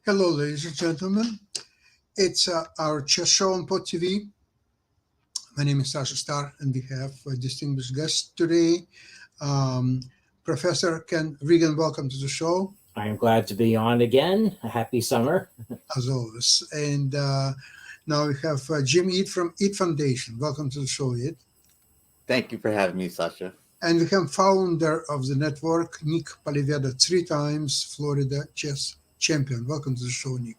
Hello, ladies and gentlemen. It's our chess show on Pod TV. My name is Sasha Star, and we have a distinguished guest today, um, Professor Ken Regan. Welcome to the show, I am glad to be on again. A happy summer. as always. And now we have Jim Eat from Eat Foundation. Welcome to the show, Eat. Thank you for having me, Sasha. And we have founder of the network, Nick Paliveda, 3 times Florida chess champion. Welcome to the show, Nick.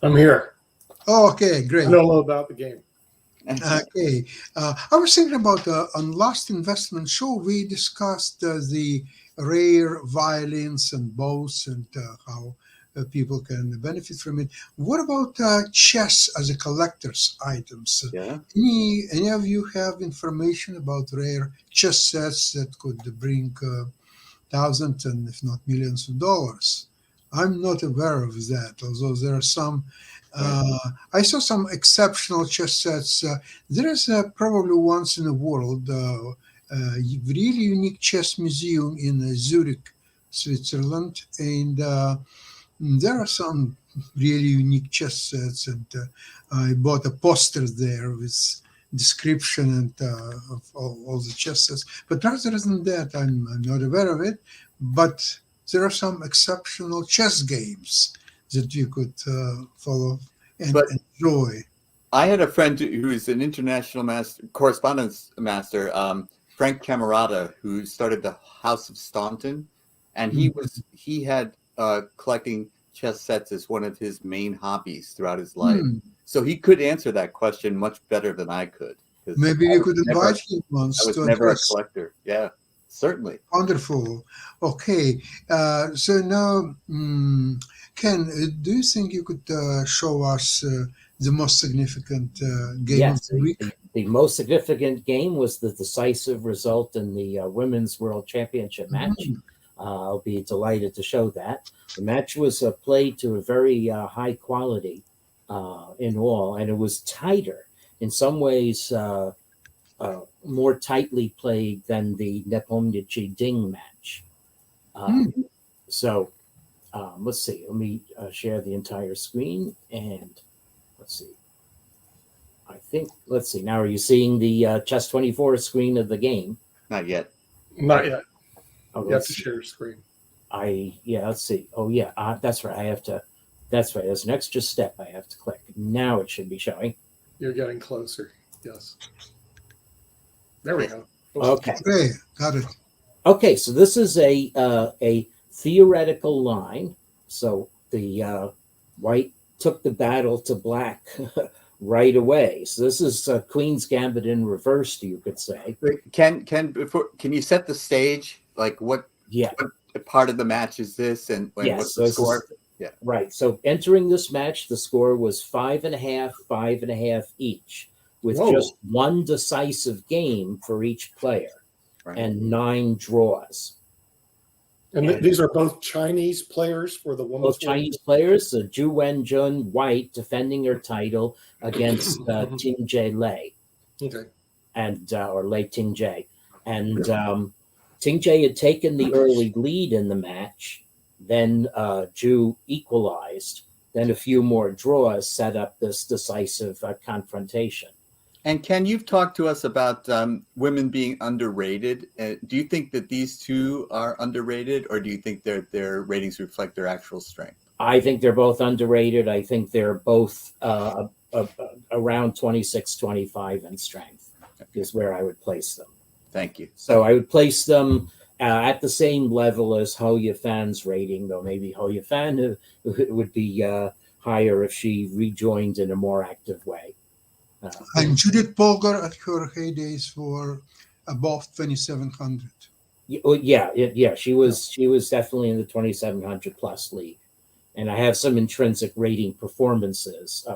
I'm here. Oh, okay, great. I know a little about the game. Okay. I was thinking about on last investment show, we discussed the rare violins and bows and how people can benefit from it. What about chess as a collector's items? Yeah. Any of you have information about rare chess sets that could bring thousands and if not millions of dollars? I'm not aware of that, although there are some. I saw some exceptional chess sets. There is probably once in the world really unique chess museum in Zurich, Switzerland, and there are some really unique chess sets. And I bought a poster there with description and of all the chess sets. But rather than that, I'm not aware of it. But there are some exceptional chess games that you could follow and But enjoy. I had a friend who's an international correspondence master, Frank Camerata, who started the House of Staunton, and he had collecting chess sets as one of his main hobbies throughout his life. So he could answer that question much better than I could. Maybe you could invite him once. I was to never a address. collector. Yeah, certainly. Wonderful. Okay. So now, Ken, do you think you could show us the most significant game Yes, of the week? the most significant game was the decisive result in the Women's World Championship match. I'll be delighted to show that. The match was played to a very high quality in all, and it was tighter. In some ways, more tightly played than the Nepomniachtchi Ding match. So let's see. Let me share the entire screen, and let's see. Let's see. Now, are you seeing the Chess 24 screen of the game? Not yet. Not yet. Oh, You have to share your screen. Let's see. Oh, yeah. That's right. That's right. There's an extra step I have to click. Now it should be showing. You're getting closer. Yes. There we go. Okay. Okay, got it. Okay. So this is a theoretical line. So the white took the battle to black right away. So this is Queen's Gambit in reverse, you could say. Can you set the stage? Like what part of the match is this, and what's the score? Yeah. Right. So entering this match, the score was 5.5, 5.5 each, with just one decisive game for each player, and 9 draws. And these are both Chinese players for the women's. Both Chinese players, Zhu Wenjun, white, defending her title against Ting Jie Lei. Okay. And or Lei Ting Jie. And Ting Jie had taken the early lead in the match. Then Zhu equalized. Then a few more draws set up this decisive confrontation. And Ken, you've talked to us about women being underrated. Do you think that these two are underrated, or do you think their ratings reflect their actual strength? I think they're both underrated. I think they're both around 26, 25 in strength is where I would place them. Thank you. So I would place them at the same level as Hou Yifan's rating, though maybe Hou Yifan would be higher if she rejoined in a more active way. And Judith Polgar at her heydays were above 2,700. Yeah. She was definitely in the 2,700 plus league, and I have some intrinsic rating performances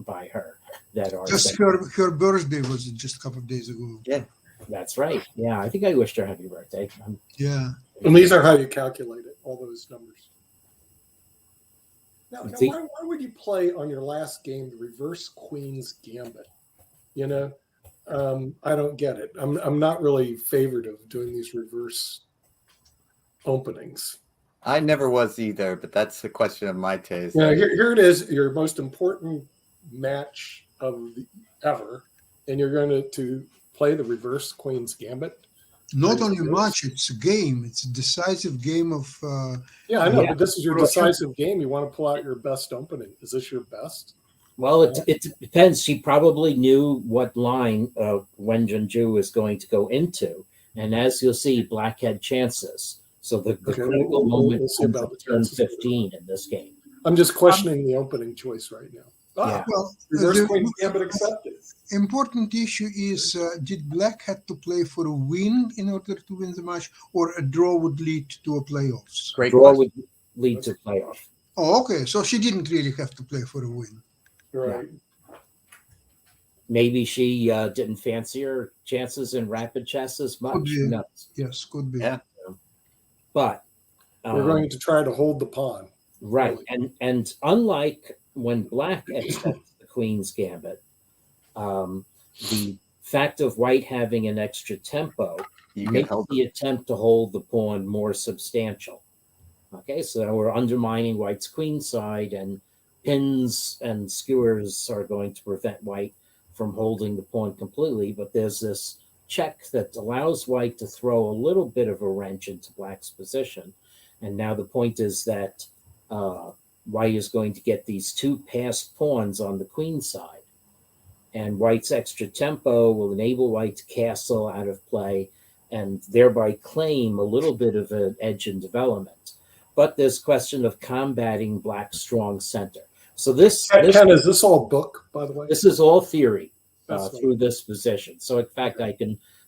by her that are. Just her birthday was just a couple of days ago. Yeah, that's right. Yeah, I think I wished her happy birthday. Yeah. And these are how you calculate it, all those numbers. Now why would you play on your last game the reverse Queen's Gambit? You know, I don't get it. I'm not really favored of doing these reverse openings. I never was either, but that's a question of my taste. Yeah, here it is, your most important match ever, and you're going to play the reverse Queen's Gambit. Not Are you only serious? much, it's a game. It's a decisive game of. Yeah, I know, Yeah. but this is your decisive game. You want to pull out your best opening. Is this your best? Well, it depends. She probably knew what line Wen Junju is going to go into, and as you'll see, Black had chances. So the Okay, critical we'll moment see comes about at the turn chances. 15 in this game. I'm just questioning the opening choice right now. Yeah. Well, Reverse the Queen's Gambit accepted. important issue is did Black have to play for a win in order to win the match, or a draw would lead to a playoffs? Great Draw question. would lead to playoff. Oh, okay. So she didn't really have to play for a win. Right. Maybe she didn't fancy her chances in rapid chess as much. be. Who knows? Yes, could be. Yeah. But We're going to try to hold the pawn. right, Really. and unlike when Black accepts the Queen's Gambit, the fact of White having an extra tempo You can makes help. the attempt to hold the pawn more substantial. Okay, so we're undermining White's queen side, and pins and skewers are going to prevent White from holding the pawn completely. But there's this check that allows White to throw a little bit of a wrench into Black's position. And now the point is that White is going to get these two passed pawns on the queen side. And White's extra tempo will enable White to castle out of play and thereby claim a little bit of an edge in development. But there's question of combating Black's strong center. So this Ken, is this all book, by the way? this is all theory That's through this position. So in fact,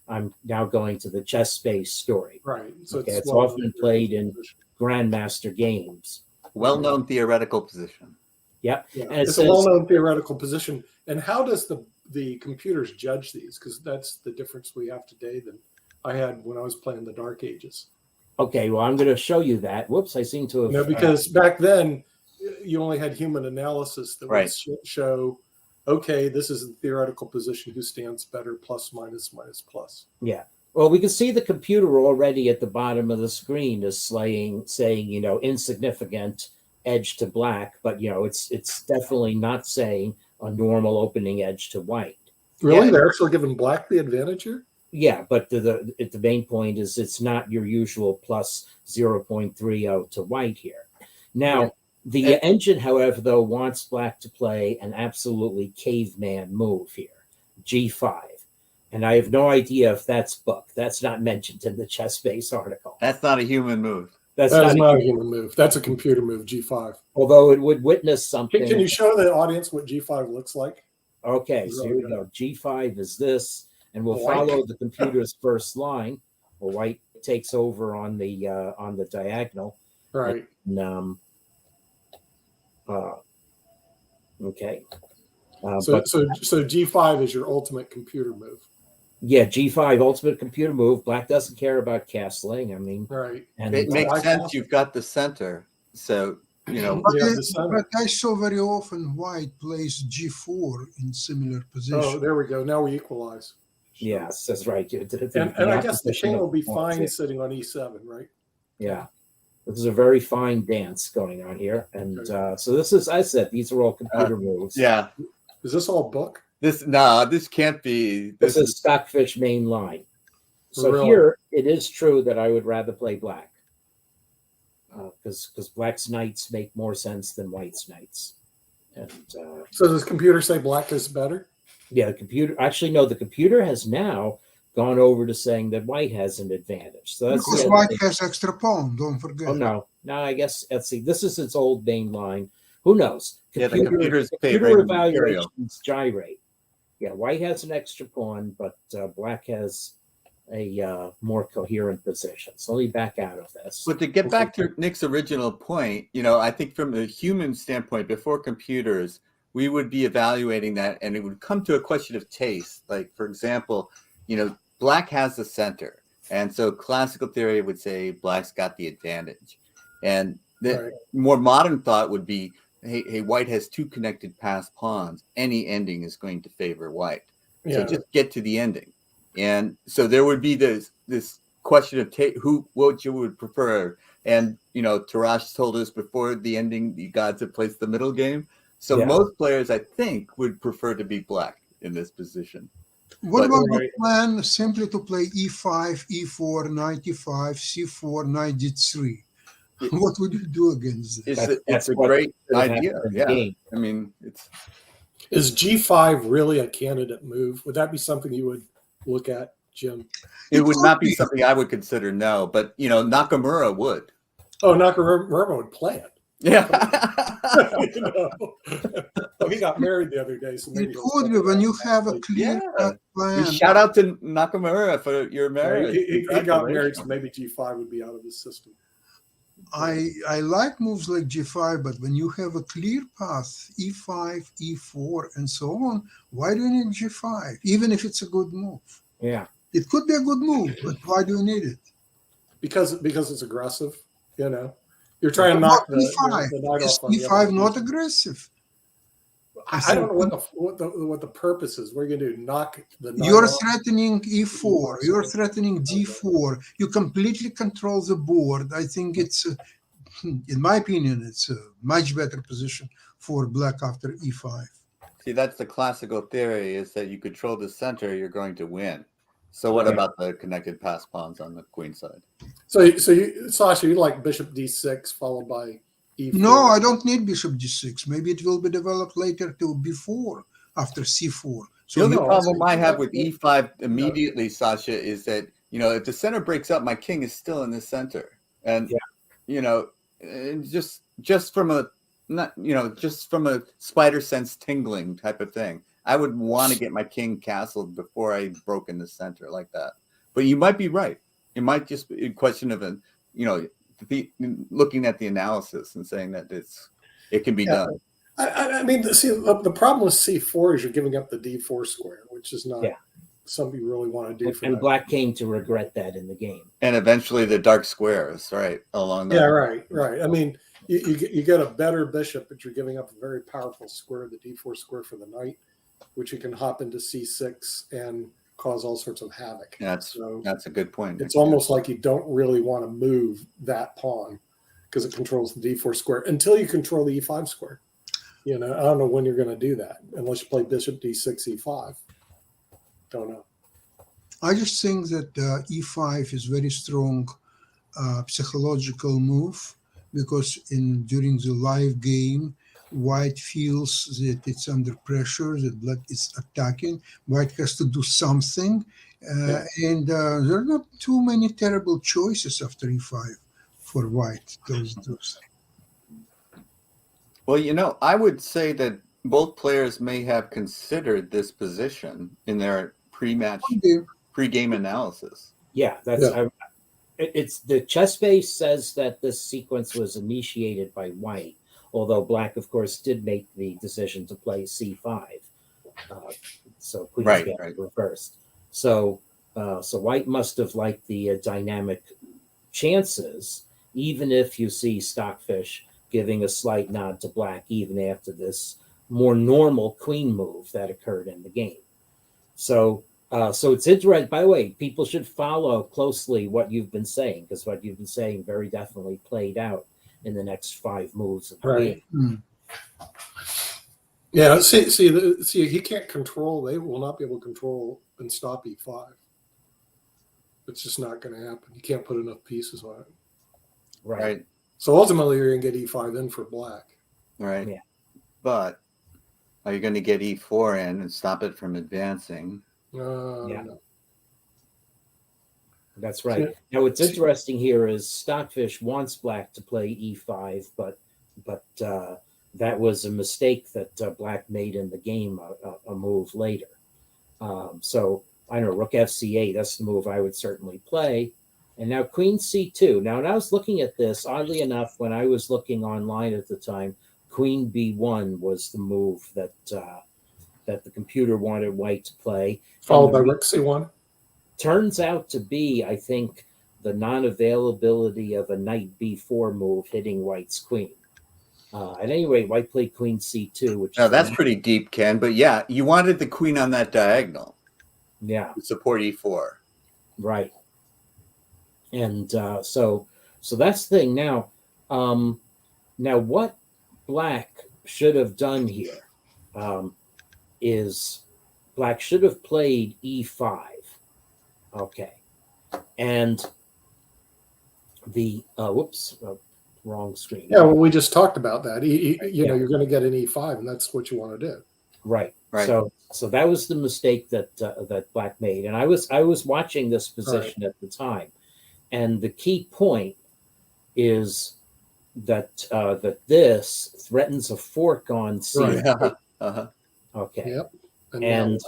I'm now going to the chess space story. right. So Okay, it's well- often played in grandmaster games. Well-known theoretical position. Yep. Yeah, And it it's says- a well-known theoretical position. And how does the computers judge these? Because that's the difference we have today than I had when I was playing the Dark Ages. Okay, well, I'm going to show you that. Whoops, I seem to have. You know, because back then you only had human analysis that Right. would show, okay, this is the theoretical position. Who stands better? Plus, minus, minus, plus. Well, we can see the computer already at the bottom of the screen is saying, insignificant edge to Black, but it's definitely not saying a normal opening edge to White. Really, Yeah. they're actually giving Black the advantage here. Yeah, but the main point is it's not your usual plus 0.30 to White here. Now, Right. the engine, however, though, wants Black to play an absolutely caveman move here, G5. And I have no idea if that's book. That's not mentioned in the chess base article. That's not a human move. That's That is not, not a human move. That's a computer move. G5. although it would witness something. Can you show the audience what G5 looks like? Okay, so here we Really go. G5 is this, and we'll White. follow the computer's first line. Well, White takes over on the diagonal. Right. And, okay. So But G5 is your ultimate computer move. yeah, G5 ultimate computer move. Black doesn't care about castling. I mean, Right. and It makes I sense. thought- You've got the center. So, But, Yeah, I, the center. but I saw very often White plays G4 in similar position. Oh, there we go. Now we equalize. yes, that's right. And I guess the king will be fine Yeah. sitting on E7, right? Yeah. This is a very fine dance going on here. And so this is, I said, these are all computer moves. yeah, Is this all book? this can't be. This is Stockfish main line. So Really? here it is true that I would rather play Black. Because Black's knights make more sense than White's knights. And So does computer say Black is better? yeah, the computer has now gone over to saying that White has an advantage. So that's the Because other White thing. has extra pawn, don't forget. Oh no, I guess let's see. This is its old main line. Who knows? Yeah, the computer's computer favoring evaluations gyrate. Yeah, White has an extra pawn, but Black has a more coherent position. So let me back out of this. But to get back to Nick's original point, I think from a human standpoint, before computers, we would be evaluating that, and it would come to a question of taste. Like, for example, Black has the center, and so classical theory would say Black's got the advantage, and the Right. more modern thought would be, hey, White has two connected passed pawns. Any ending is going to favor White. So Yeah. just get to the ending. And so there would be this question of what you would prefer. And Tarash told us before the ending, the gods have placed the middle game. So Yeah. most players, I think, would prefer to be black in this position. What But- about the Right. plan simply to play e5, e4, knight e5, c4, knight d3? What would you do against that? It's a what great should have idea. happened in the Yeah. game. I mean, Is G5 really a candidate move? Would that be something you would look at, Jim? it would not could be be. something I would consider, no. But, Nakamura would. Oh, Nakamura would play it. Yeah. You know? Oh, he got married the other day, so maybe It he'll could say be when that. you have a clear cut plan. Shout out to Nakamura for your Yeah, marriage. he got married, Congratulations. so maybe G5 would be out of the system. I like moves like g5, but when you have a clear path, e5, e4, and so on, why do you need g5? Even if it's a good move, Yeah. it could be a good move, but why do you need it? Because it's aggressive, You're trying to But knock not e5. the knight Is off on the e5 other not piece. aggressive? I don't know what the purpose is. What are you gonna do? Knock the knight You're off? threatening e4. You're threatening d4. You completely control the board. I think it's, in my opinion, it's a much better position for black after e5. See, that's the classical theory, is that you control the center, you're going to win. So what Yeah. about the connected pass pawns on the queen side? So you, Sasha, you like bishop d6 followed by e4? No, I don't need bishop d6. Maybe it will be developed later to b4 after c4. The only no, problem so- I have with e5 immediately, Sasha, is that, if the center breaks up, my king is still in the center. And, and just from a, not, just from a spider sense tingling type of thing, I would want to get my king castled before I broke in the center like that. But you might be right. It might just be a question of looking at the analysis and saying that it can be done. I mean, see, the problem with c4 is you're giving up the d4 square, which is not Yeah. something you really want to do for And that. black came to regret that in the game. And eventually the dark squares, right, along that. Yeah, right. I mean, you get a better bishop, but you're giving up a very powerful square, the d4 square for the knight, which you can hop into c6 and cause all sorts of havoc. That's a good point. It's almost like you don't really want to move that pawn because it controls the d4 square until you control the e5 square. I don't know when you're going to do that unless you play bishop d6, e5. Don't know. I just think that e5 is very strong psychological move because during the live game, white feels that it's under pressure, that black is attacking. White has to do something, and there are not too many terrible choices after e5 for white. Those. Well, I would say that both players may have considered this position in their pre-game analysis. Yeah, it's the chess base says that this sequence was initiated by white, although black, of course, did make the decision to play c5. So queen's got reversed. So white must have liked the dynamic chances, even if you see Stockfish giving a slight nod to black, even after this more normal queen move that occurred in the game. So it's interesting. By the way, people should follow closely what you've been saying, because what you've been saying very definitely played out in the next 5 moves of the game. Yeah, see, he can't control. They will not be able to control and stop e5. It's just not going to happen. You can't put enough pieces on it. Right. So ultimately, you're going to get e5 in for black. Right. Yeah. But are you going to get e4 in and stop it from advancing? No. That's right. Now, what's interesting here is Stockfish wants black to play e5, but that was a mistake that black made in the game a move later. So I don't know, rook fc8, that's the move I would certainly play. And now queen c2. Now, when I was looking at this, oddly enough, when I was looking online at the time, queen b1 was the move that the computer wanted white to play. Followed by rook c1. Turns out to be, I think, the non-availability of a knight b4 move hitting white's queen. At any rate, white played queen c2. Which that's pretty deep, Ken. But yeah, you wanted the queen on that diagonal. Yeah. To support e4. Right. And so that's the thing. Now what Black should have done here is Black should have played e5. Okay, and the wrong screen. Yeah, well, we just talked about that. You know, you're going to get an E5, and that's what you want to do. Right. Right. So that was the mistake that Black made, and I was watching this position at the time, and the key point is that that this threatens a fork on C. Right. Yeah. Uh-huh. Okay. Yep. And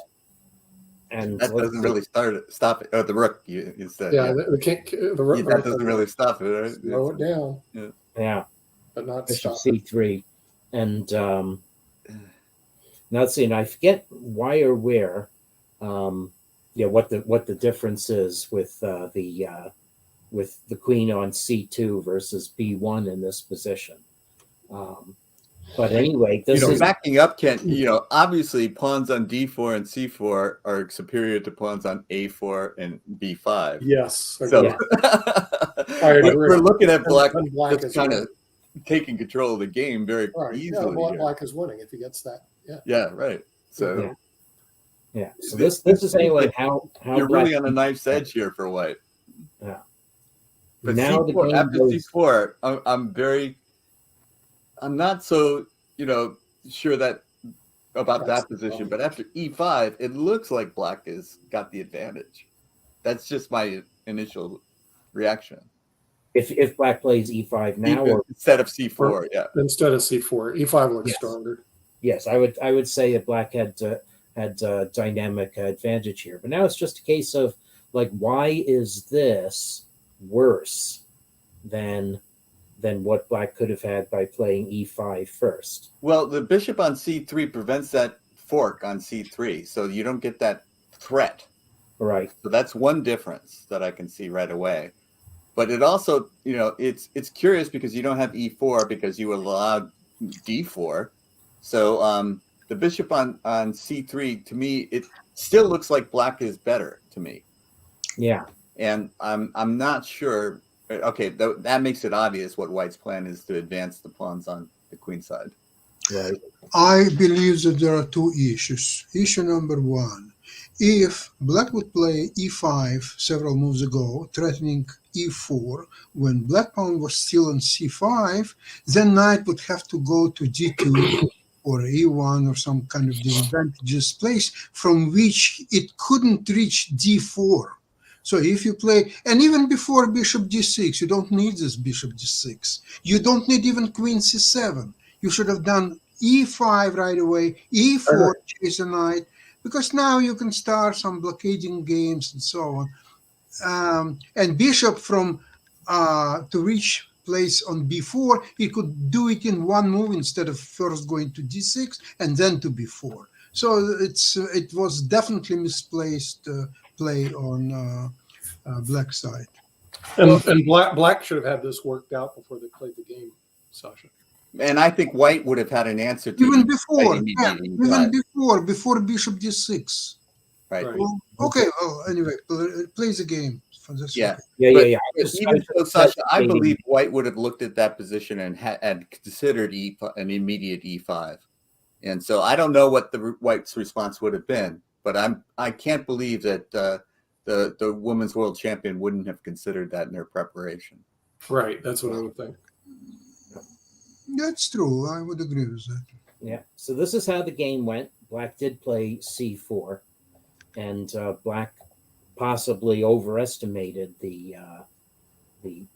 That doesn't really stop it. Oh, the rook, you said. yeah, the king, the Yeah, that doesn't really stop it. Right? slow it down, yeah. but not Bishop stop it. C3, and now let's see. And I forget why or where. What the difference is with the queen on C2 versus B1 in this position. But anyway, this is backing up, Kent. Obviously pawns on D4 and C4 are superior to pawns on A4 and B5. Yes. So Yeah. I agree. we're looking at Black And Black just is kind winning. of taking control of the game very Right. Yeah, easily. here. Black is winning if he gets that. Yeah. Yeah, right. So yeah. So this is anyway how you're Black, really on a knife's edge here for White. Yeah. But Now the C4, game after goes- C4, I'm not so sure that about That's that the position. problem. But after E5, it looks like Black has got the advantage. That's just my initial reaction. if Black plays E5 now, or Instead of C4, yeah. Instead of C4, E5 looks Yes. stronger. yes, I would say that Black had dynamic advantage here. But now it's just a case of like, why is this worse than what Black could have had by playing E5 first? Well, the bishop on C3 prevents that fork on C3, so you don't get that threat. Right. So that's one difference that I can see right away. But it also, it's curious because you don't have E4 because you allowed D4. So the bishop on C3, to me, it still looks like Black is better to me. Yeah. And I'm not sure. Okay, that makes it obvious what White's plan is to advance the pawns on the queen side. Right. I believe that there are two issues. Issue number one, if Black would play E5 several moves ago, threatening E4, when Black pawn was still on C5, then Knight would have to go to D2 or E1 or some kind of disadvantageous place from which it couldn't reach D4. So if you play, and even before bishop d6, you don't need this bishop d6. You don't need even queen c7. You should have done e5 right away, e4, chase a knight, because now you can start some blockading games and so on. And bishop from to reach place on b4, he could do it in one move instead of first going to d6 and then to b4. So it was definitely misplaced play on Black side. And Black should have had this worked out before they played the game, Sasha. And I think White would have had an answer to Even it before, by yeah, immediately. even before bishop d6. Right. Right. Well, okay, well, anyway, play the game. Yeah. Yeah. But Yeah. Even so, Sasha, I believe White would have looked at that position and had considered an immediate E5. And so I don't know what the White's response would have been, but I can't believe that the women's world champion wouldn't have considered that in their preparation. Right. That's what I would think. That's true. I would agree with that. Yeah. So this is how the game went. Black did play c4, and Black possibly overestimated the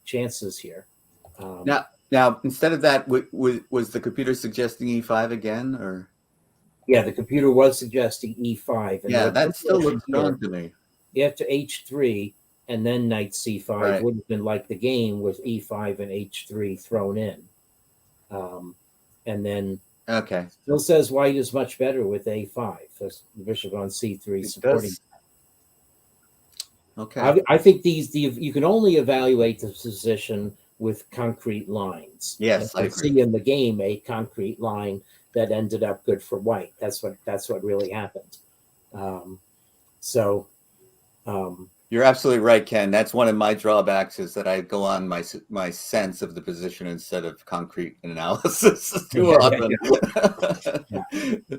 chances here. Now, instead of that, was the computer suggesting E5 again, or? Yeah, the computer was suggesting e5. And Yeah, the that still position looks here, strong to me. After h3 and then knight c5 Right. would have been like the game with e5 and h3 thrown in. And then Okay. still says white is much better with a5. There's the bishop on c3 It supporting. does. Okay. I think you can only evaluate the position with concrete lines. Yes, And I you see in the game a concrete line that ended up good for white. That's what really happened. You're absolutely right, Ken. That's one of my drawbacks is that I go on my sense of the position instead of concrete analysis too Yeah, often.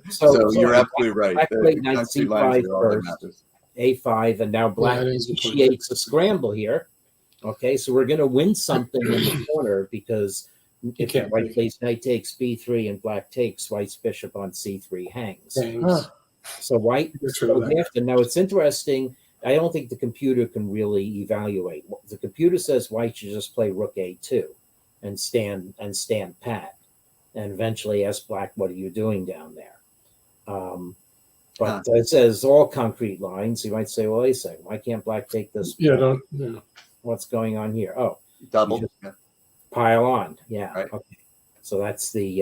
So you're absolutely right. Black The played knight concrete lines c5 are all that first, matters. a5, and now black that is important. initiates a scramble here. Okay, so we're going to win something in the corner because if can't white take- plays knight takes b3 and black takes, white's bishop on c3 hangs. Thanks. So white Gets rid of that. after. Now it's interesting. I don't think the computer can really evaluate. The computer says white should just play rook a2 and stand pat, and eventually ask black, "What are you doing down there?" But it says all concrete lines. You might say, "Well, wait a second. Why can't black take this? Yeah, What's going on here?" Oh, Double. pile on. Yeah. Right. Okay. So that's the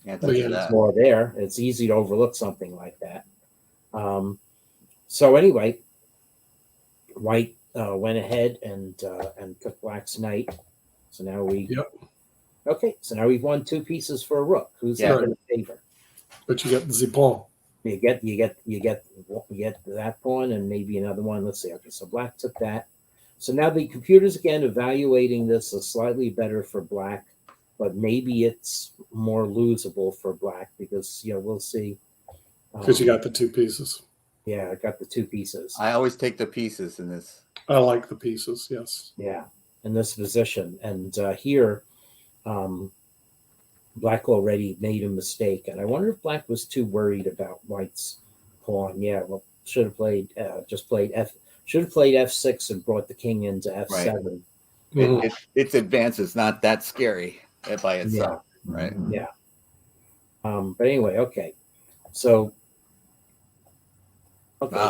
Can't touch that. more there. It's easy to overlook something like that. So anyway, white went ahead and took black's knight. So now we. Yep. Okay, so now we've won 2 pieces for a rook. Who's Yeah. that in favor? but you get the pawn. You get that pawn and maybe another one. Let's see. Okay, so black took that. So now the computer's again evaluating this as slightly better for black, but maybe it's more losable for black because we'll see. Because you got the 2 pieces. Yeah, I got the 2 pieces. I always take the pieces in this. I like the pieces, yes. Yeah, in this position. And here, black already made a mistake. And I wonder if black was too worried about white's pawn. Yeah, well, should have played f6 and brought the king into f7. Mhm. Its advance is not that scary by itself, right? Yeah. But anyway, okay. So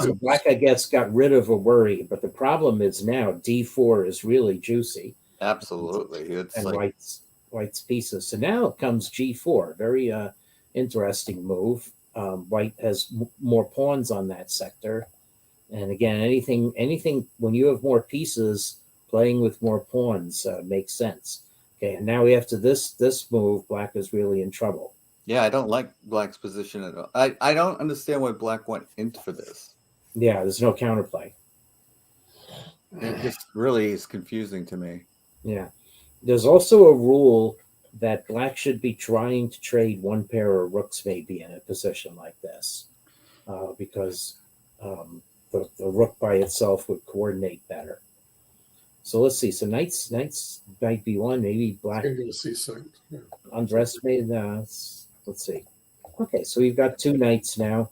so black, I guess, got rid of a worry, but the problem is now d4 is really juicy. Absolutely. It's And like white's pieces. So now comes g4. Very interesting move. White has more pawns on that sector. And again, anything when you have more pieces, playing with more pawns makes sense. Okay, and now after this move, black is really in trouble. I don't like black's position at all. I don't understand why black went in for this. Yeah, there's no counterplay. It just really is confusing to me. Yeah. There's also a rule that black should be trying to trade one pair of rooks maybe in a position like this because the rook by itself would coordinate better. So let's see. So knights might be one. Maybe black You're going to see 6. Yeah. underestimated. Let's see. Okay, so we've got 2 knights now.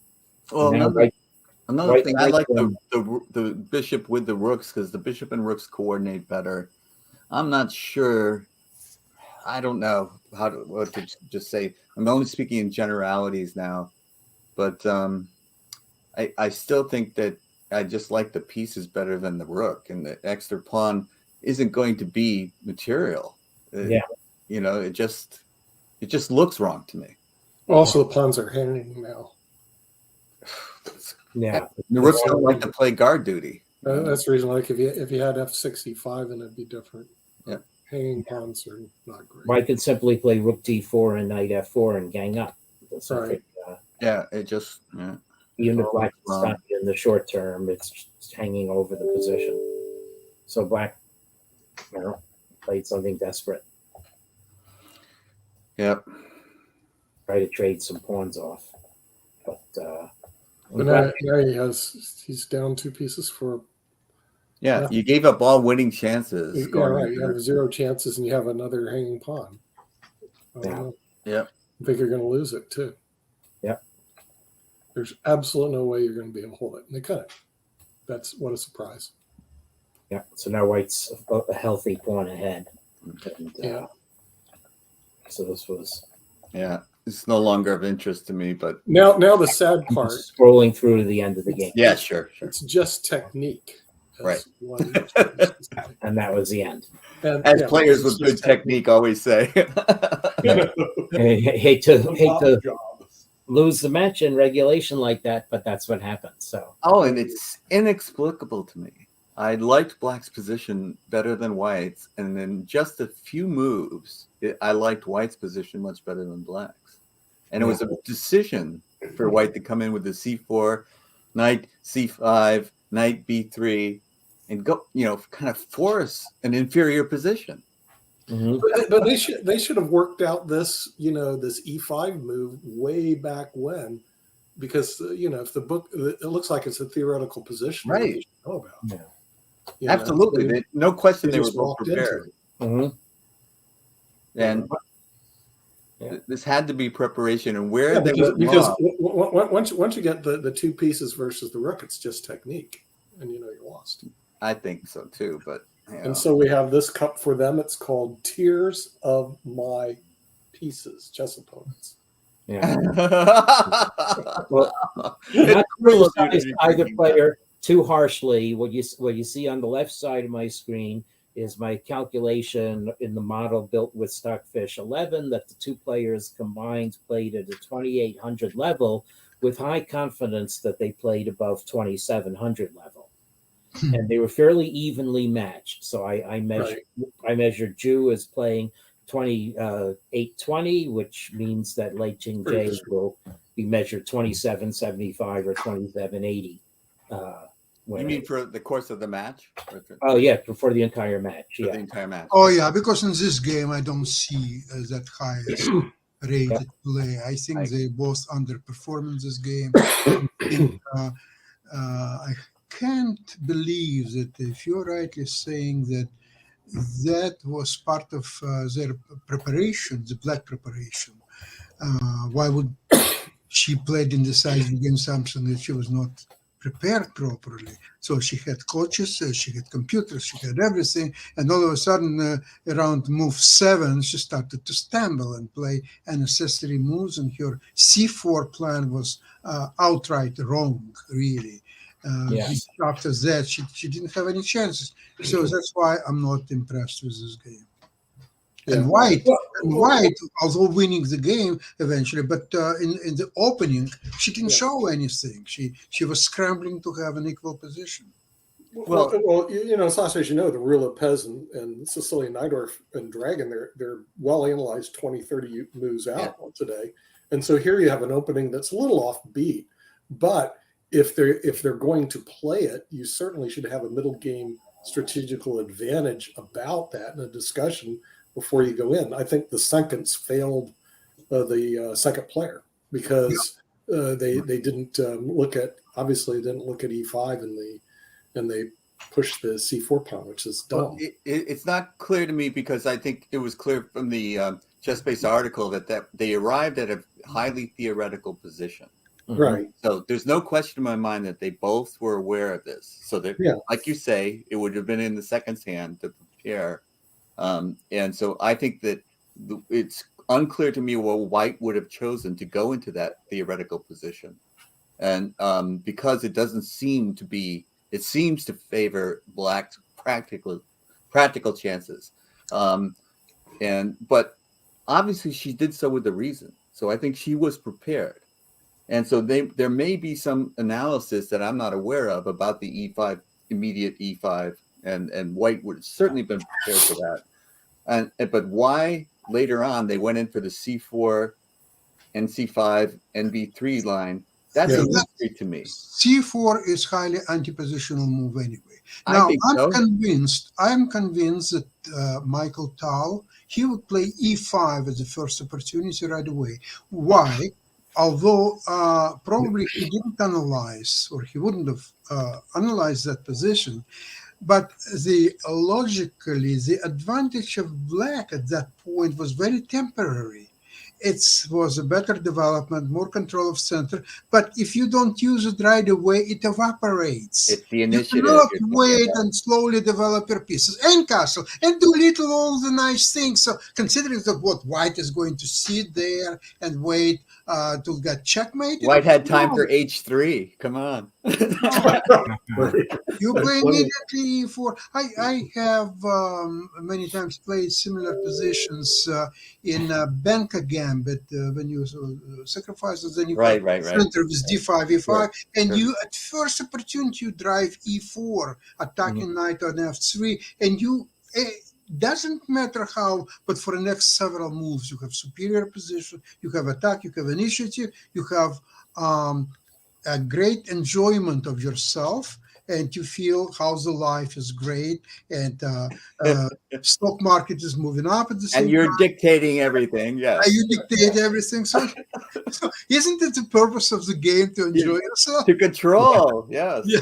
Well, Now another white thing, I like them. the bishop with the rooks because the bishop and rooks coordinate better. I'm not sure. I don't know what to just say. I'm only speaking in generalities now, but I still think that I just like the pieces better than the rook, and the extra pawn isn't going to be material. Yeah. It just looks wrong to me. Also, the pawns are hanging now. Yeah. The rooks don't like to play guard duty. That's the reason. Like if you had f65, and it'd be different. Yeah. Hanging pawns are not great. White could simply play rook d4 and knight f4 and gang up. That's Right. It just Even if Oh, black is wow. stuck in the short term, it's just hanging over the position. So black, played something desperate. Yep. Try to trade some pawns off. But But now he's down 2 pieces for. Yeah, you gave up all winning chances. Yeah, going right. into You have it. 0 chances, and you have another hanging pawn. I don't know. Yep. I think you're going to lose it too. Yep. There's absolutely no way you're going to be able to hold it, and they cut it. That's what a surprise. yeah, so now white's a healthy pawn ahead. And, Yeah. So this was Yeah, it's no longer of interest to me, but Now the sad part, scrolling through to the end of the game. yeah, sure. it's just technique. Right. And that was the end. As players with good technique always say. I hate to lose the match in regulation like that, but that's what happened. So Oh, and it's inexplicable to me. I liked black's position better than white's, and in just a few moves, I liked white's position much better than black's. And it was a decision for white to come in with the c4, knight c5, knight b3, and go, kind of force an inferior position. Mhm. But they should have worked out this this E5 move way back when, because if the book, it looks like it's a theoretical position that Right. they should know about. Yeah. Absolutely. No question They they were just both walked into prepared. it. Mhm. And Yeah. this had to be preparation, and where Yeah, they because, went wrong. once you get the two pieces versus the rook, it's just technique, and you're lost. I think so too, but And so we have this cup for them. It's called Tears of My Pieces, chess opponents. Yeah. well, Not it's cruel of you to criticize be either drinking player too harshly. What you see on the left side of my screen is my calculation in the model built with Stockfish 11 that the two players combined played at a 2800 level with high confidence that they played above 2700 level. And they were fairly evenly matched. So I measured Ju as playing 2820, which means that Lei Ching Jie will be measured 2775 or 2780. You mean for the course of the match? Oh yeah, for the entire match. For Yeah. the entire match. Oh yeah, because in this game I don't see that highest rated play. I think they both underperform in this game. I can't believe that if you're rightly saying that that was part of their preparation, the black preparation. Why would she played in the size against something that she was not prepared properly? So she had coaches, she had computers, she had everything, and all of a sudden, around move 7, she started to stumble and play unnecessary moves, and her C4 plan was outright wrong, really. After that, she didn't have any chances. So that's why I'm not impressed with this game. And White, although winning the game eventually, but in the opening, she didn't show anything. She was scrambling to have an equal position. Well, Sasha, as you know, the Rue Lopez and Cecilia Neidorf and Dragon, they're well analyzed 20, 30 moves out today. And so here you have an opening that's a little offbeat, but if they're going to play it, you certainly should have a middle game strategical advantage about that in a discussion before you go in. I think the seconds failed the second player because they didn't look at E5 and they pushed the C4 pawn, which is dumb. Well, it's not clear to me because I think it was clear from the chess-based article that they arrived at a highly theoretical position. Right. So there's no question in my mind that they both were aware of this. So that, like you say, it would have been in the second's hand to prepare. And so I think that it's unclear to me what White would have chosen to go into that theoretical position. And because it doesn't seem to be, it seems to favor Black's practical chances. But obviously she did so with a reason. So I think she was prepared. And so there may be some analysis that I'm not aware of about the E5, immediate E5, and White would have certainly been prepared for that. But why later on they went in for the C4, NC5, NB3 line, that's a mystery to me. C4 is highly anti-positional move anyway. Now I'm convinced that Michael Tal, he would play E5 as the first opportunity right away. Why? Although probably he didn't analyze, or he wouldn't have analyzed that position, but logically, the advantage of Black at that point was very temporary. It was a better development, more control of center. But if you don't use it right away, it evaporates. It's the initiative. You cannot wait and slowly develop your pieces and castle and do all the nice things. So considering that what White is going to sit there and wait to get checkmated. White had time for H3. Come on. You play immediately for. I have many times played similar positions in Banca Gambit when you sacrifice, then you center with D5, E5, and you at first opportunity you drive E4, attacking knight on F3, and you. Doesn't matter how, but for the next several moves, you have superior position, you have attack, you have initiative, you have a great enjoyment of yourself, and you feel how's the life is great, and stock market is moving up at the same And you're time. dictating everything. Yes. You dictate everything. So isn't it the purpose of the game to enjoy yourself? To control. Yes. Yeah,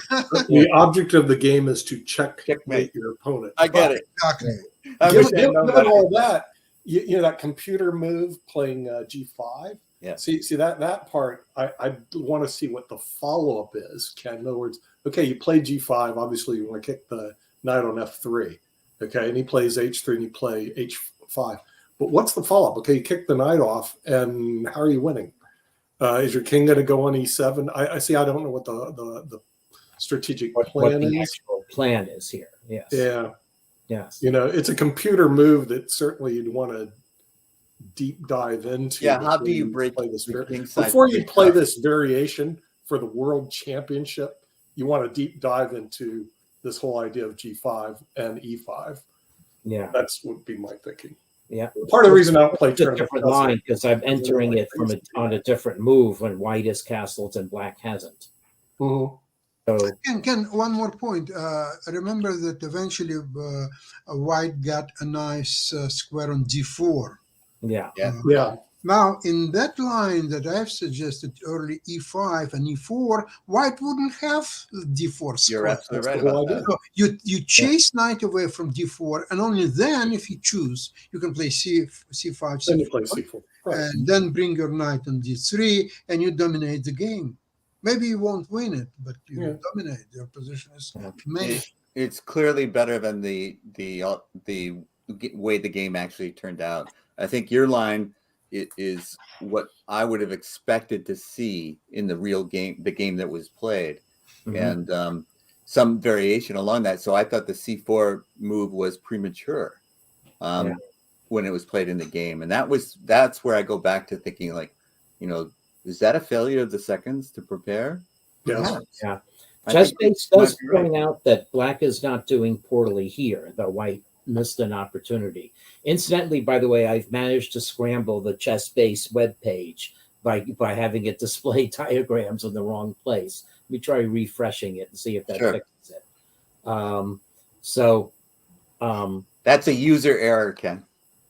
The object of the game is to checkmate Checkmate. your opponent. I get it. exactly. I wish Given, I had known given that. all that, you know that computer move playing G5. Yeah. See that part. I want to see what the follow up is. Ken, in other words, okay, you play G5. Obviously, you want to kick the knight on F3. Okay, and he plays H3 and you play H5. But what's the follow up? Okay, you kick the knight off, and how are you winning? Is your king going to go on E7? I see. I don't know what the strategic What plan the is. actual plan is here. Yes. Yeah. Yes. You know, it's a computer move that certainly you'd want to deep dive into. Yeah, how before do you break play this the king side? before you play this variation for the world championship? You want to deep dive into this whole idea of G5 and E5. Yeah. That's would be my thinking. Yeah. Part of the reason I don't play It's a tournament different line because I'm entering it from on a different move when white is castled and black hasn't. Mhm. So Ken, one more point. Remember that eventually white got a nice square on D4. yeah. Yeah, Now, in that line that I've suggested, early E5 and E4, white wouldn't have D4 You're square. absolutely right That's the whole about that. So you chase knight away from D4, and only then, if you choose, you can play C5, then you play C4, C4. Right. and then bring your knight on D3, and you dominate the game. Maybe you won't win it, but you dominate. Your position is made. It's clearly better than the way the game actually turned out. I think your line is what I would have expected to see in the real game, the game that was played, Mhm. and some variation along that. So I thought the C4 move was premature when it was played in the game, and that's where I go back to thinking, like, you know, is that a failure of the seconds to prepare? Yes. Perhaps. Yeah. I Chess think Base you might does be right. point out that black is not doing poorly here, though white missed an opportunity. Incidentally, by the way, I've managed to scramble the Chess Base webpage by having it display diagrams in the wrong place. Let me try refreshing it and see if that Sure. fixes it. That's a user error, Ken.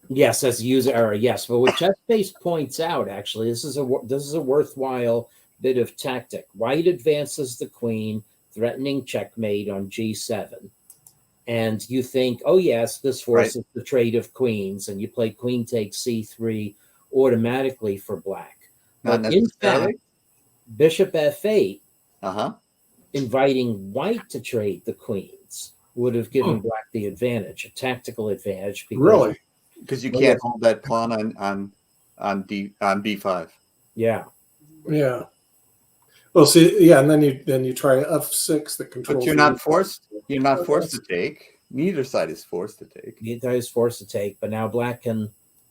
Yes, that's a user error. Yes, but what ChessBase points out, actually, this is a worthwhile bit of tactic. White advances the queen, threatening checkmate on G7, and you think, oh yes, this forces the trade of queens, and you play queen takes C3 automatically for black. Not But in necessarily. fact, Bishop F8, Uh-huh. inviting white to trade the queens, would have given black the advantage, a tactical advantage. Because Really? Because you Well, can't hold that pawn on B5. Yeah. Yeah. Well, see, yeah, and then you try F6 that controls. But you're not forced. You're not forced to take. Neither side is forced to take. Neither is forced to take, but now black can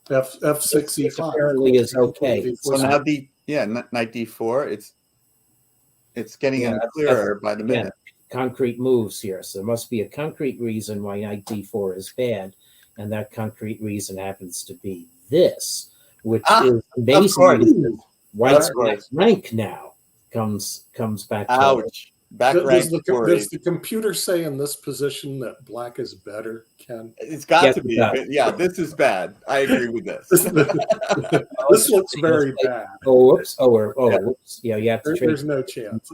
F6 E5 apparently is okay. So now knight D4. It's getting unclearer by the minute. Concrete moves here. So there must be a concrete reason why knight D4 is bad, and that concrete reason happens to be this, which is amazing. White's back rank now comes back. Ouch. Back rank. Does the computer say in this position that black is better, Ken? It's got Yes, to be. it does. Yeah, this is bad. I agree with this. This looks very bad. Oh, whoops. Whoops. Yeah, you have to trade. There's no chance.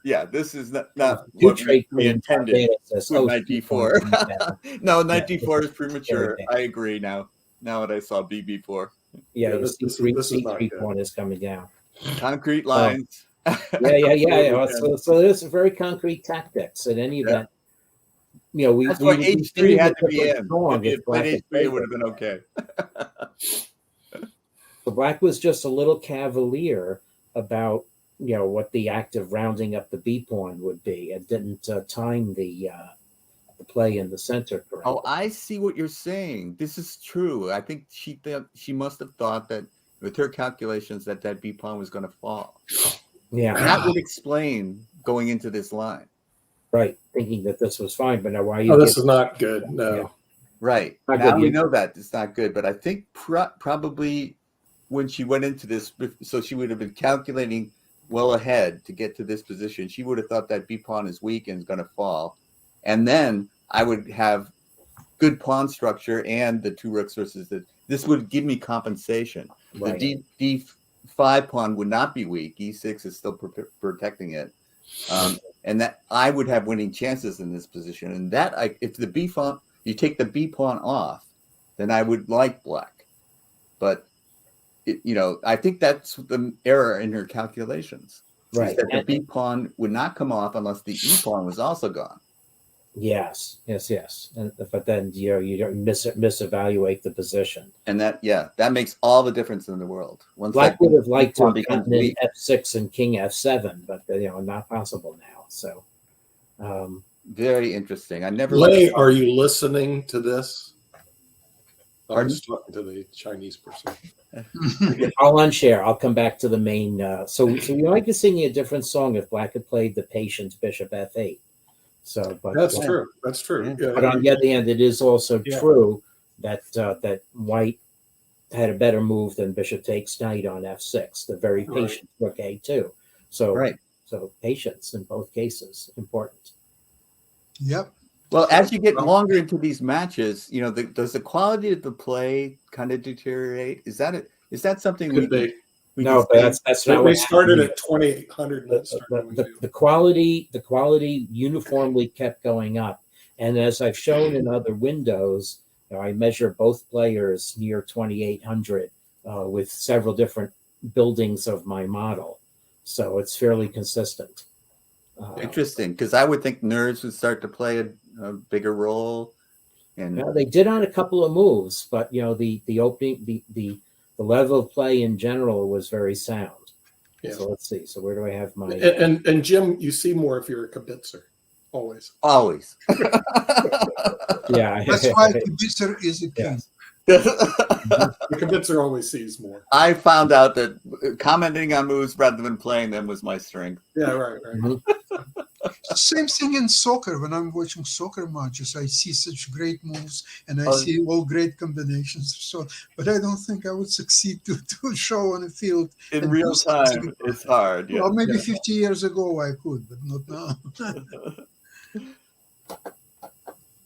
Yeah, this is not You what trade we intended with knight D4. D4. No, knight D4 is premature. I agree now that I saw BB4. Yeah, this is not C3 good. pawn is coming down. Concrete lines. Yeah. So there's very concrete tactics. At any event, we That's why H3 had to be in. Wrong If H3, it would have been okay. So black was just a little cavalier about what the act of rounding up the B pawn would be, and didn't time the play in the center correctly. Oh, I see what you're saying. This is true. I think she must have thought that with her calculations that B pawn was going to fall. Yeah, And that would explain going into this line. right. Thinking that this was fine, but now why Oh, this is not good. No. Right. Not Now good we either. know that it's not good, but I think probably when she went into this, so she would have been calculating well ahead to get to this position, she would have thought that b pawn is weak and is going to fall, and then I would have good pawn structure and the two rooks versus the. This would give me compensation. Right. The d5 pawn would not be weak. e6 is still protecting it, and that I would have winning chances in this position. And that if the b pawn, you take the b pawn off, then I would like black. But I think that's the error in her calculations. Right. That the b pawn would not come off unless the e pawn was also gone. Yes. But then you don't misevaluate the position. And that makes all the difference in the world. Once Black would have liked to have becomes gotten in weak. f6 and king f7, but not possible now. So Very interesting. I never. Lei, are you listening to this? I Pardon? was talking to the Chinese person. I'll unshare. I'll come back to the main. So we might be singing a different song if Black had played the patient bishop f8. So, but That's true. That's true. Yeah. But on the other hand, it is also Yeah. true that that White had a better move than bishop takes knight on f6. The very Right. patient rook a2. So Right. So patience in both cases important. Yep. Well, as you get longer into these matches, does the quality of the play kind of deteriorate? Is that something Could be. we No, can but say? that's So not we what started happened. at 2800. And that started when we The quality uniformly kept going up, and as I've shown in other windows, I measure both players near 2800 with several different buildings of my model, so it's fairly consistent. Interesting, because I would think nerves would start to play a bigger role. And They did on a couple of moves, but the opening, the level of play in general was very sound. Yeah. So let's see. So where do I have my? and Jim, you see more if you're a kibitzer, always. always. Yeah, That's why Kibitzer is a king. The kibitzer always sees more. I found out that commenting on moves rather than playing them was my strength. Yeah, right. Mhm. Same thing in soccer. When I'm watching soccer matches, I see such great moves and I Oh. see all great combinations. So, but I don't think I would succeed to show on the field In and real do something. time, it's hard. Yeah. Well, maybe Yeah. 50 years ago I could, but not now.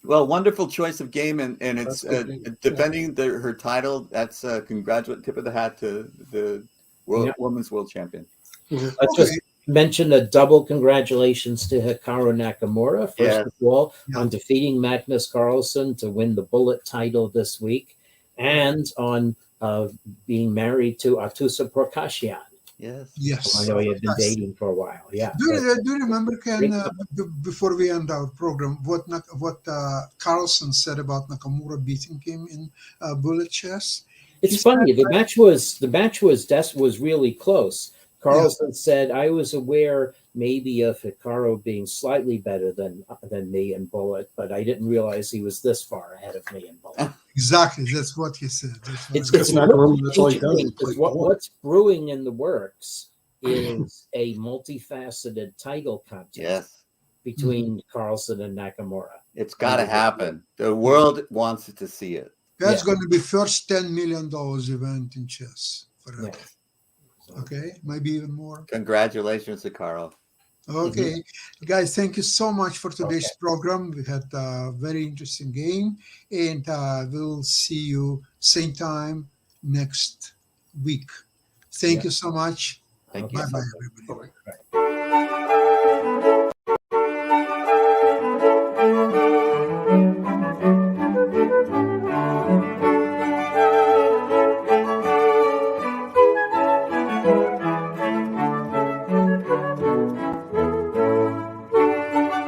Well, wonderful choice of game, and it's That's good. defending her title. That's a tip of the hat to the women's world champion. Let's just mention a double congratulations to Hikaru Nakamura, first Yeah. of all, Yeah. on defeating Magnus Carlsen to win the bullet title this week, and on being married to Atusa Prakashian. Yes. Yes. I know he had been Yes. dating for a while. Yeah. Do you remember, Ken, before we end our program, what Carlson said about Nakamura beating him in bullet chess? It's funny. The match was really close. Carlson said, "I was aware maybe of Hikaru being slightly better than me in bullet, but I didn't realize he was this far ahead of me in bullet." Exactly. That's what he said. It's Nakamura, that's all he does. interesting because what's brewing in the works is a multifaceted title contest Yes. between Carlson and Nakamura. It's got to happen. The world wants to see it. That's Yeah. going to be first $10 million event in chess forever. Yeah. Okay, maybe even more. Congratulations to Carl. Okay, guys, thank you so much for today's program. We had a very interesting game, and we'll see you same time next week. Thank you so much. Thank you. Bye bye, everybody. Bye-bye.